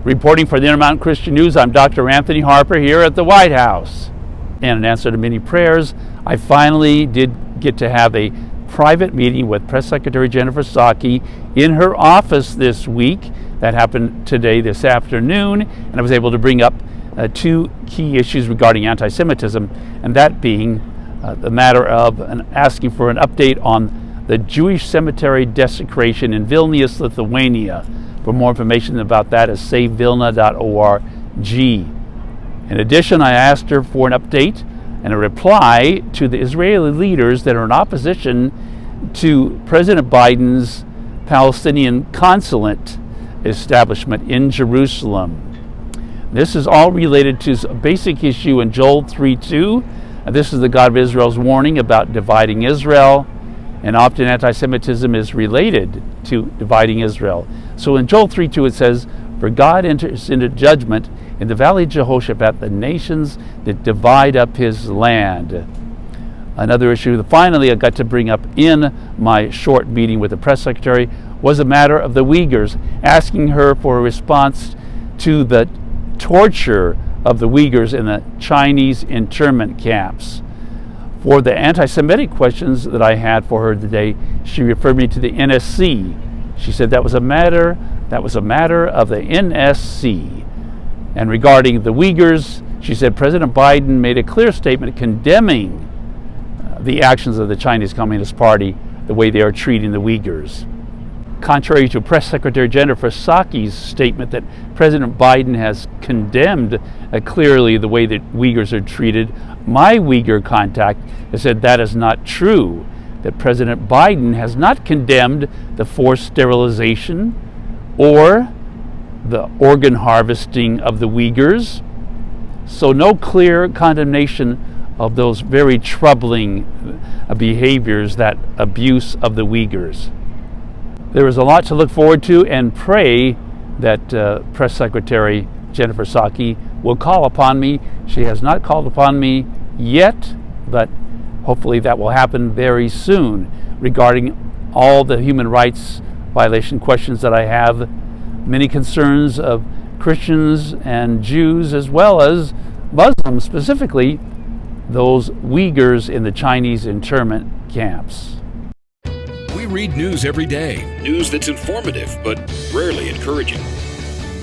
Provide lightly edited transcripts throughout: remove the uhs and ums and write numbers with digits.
Reporting for the Intermountain Christian News, I'm Dr. Anthony Harper here at the White House. And in answer to many prayers, I finally did get to have a private meeting with Press Secretary Jennifer Psaki in her office this week. That happened today, this afternoon, and I was able to bring up two key issues regarding anti-Semitism, and that being the matter of asking for an update on the Jewish cemetery desecration in Vilnius, Lithuania. For more information about that is savevilna.org. In addition, I asked her for an update and a reply to the Israeli leaders that are in opposition to President Biden's Palestinian consulate establishment in Jerusalem. This is all related to a basic issue in Joel 3:2. This is the God of Israel's warning about dividing Israel, and often anti-Semitism is related to dividing Israel. So in Joel 3:2 it says, "For God enters into judgment in the valley of Jehoshaphat, the nations that divide up his land." Another issue that finally I got to bring up in my short meeting with the press secretary was a matter of the Uyghurs, asking her for a response to the torture of the Uyghurs in the Chinese internment camps. For the anti-Semitic questions that I had for her today, she referred me to the NSC. She said that was a matter of the NSC. And regarding the Uyghurs, she said President Biden made a clear statement condemning the actions of the Chinese Communist Party, the way they are treating the Uyghurs. Contrary to Press Secretary Jennifer Psaki's statement that President Biden has condemned clearly the way that Uyghurs are treated, my Uyghur contact has said that is not true, that President Biden has not condemned the forced sterilization or the organ harvesting of the Uyghurs. So no clear condemnation of those very troubling behaviors, that abuse of the Uyghurs. There is a lot to look forward to, and pray that Press Secretary Jennifer Psaki will call upon me. She has not called upon me yet, but hopefully that will happen very soon regarding all the human rights violation questions that I have, many concerns of Christians and Jews as well as Muslims, specifically those Uyghurs in the Chinese internment camps. We read news every day, news that's informative but rarely encouraging.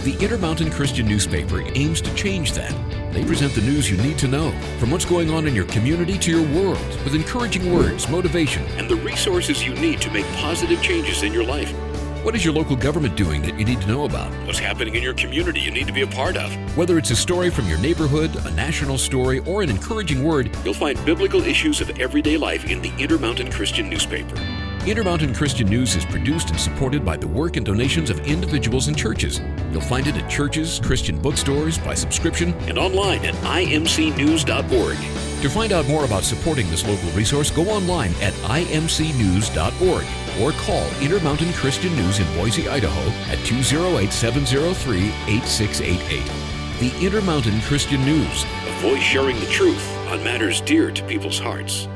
The Intermountain Christian newspaper aims to change that. They present the news you need to know, from what's going on in your community to your world, with encouraging words, motivation, and the resources you need to make positive changes in your life. What is your local government doing that you need to know about? What's happening in your community you need to be a part of? Whether it's a story from your neighborhood, a national story, or an encouraging word, you'll find biblical issues of everyday life in the Intermountain Christian newspaper. Intermountain Christian News is produced and supported by the work and donations of individuals and churches. You'll find it at churches, Christian bookstores, by subscription, and online at imcnews.org. To find out more about supporting this local resource, go online at imcnews.org or call Intermountain Christian News in Boise, Idaho at 208-703-8688. The Intermountain Christian News, a voice sharing the truth on matters dear to people's hearts.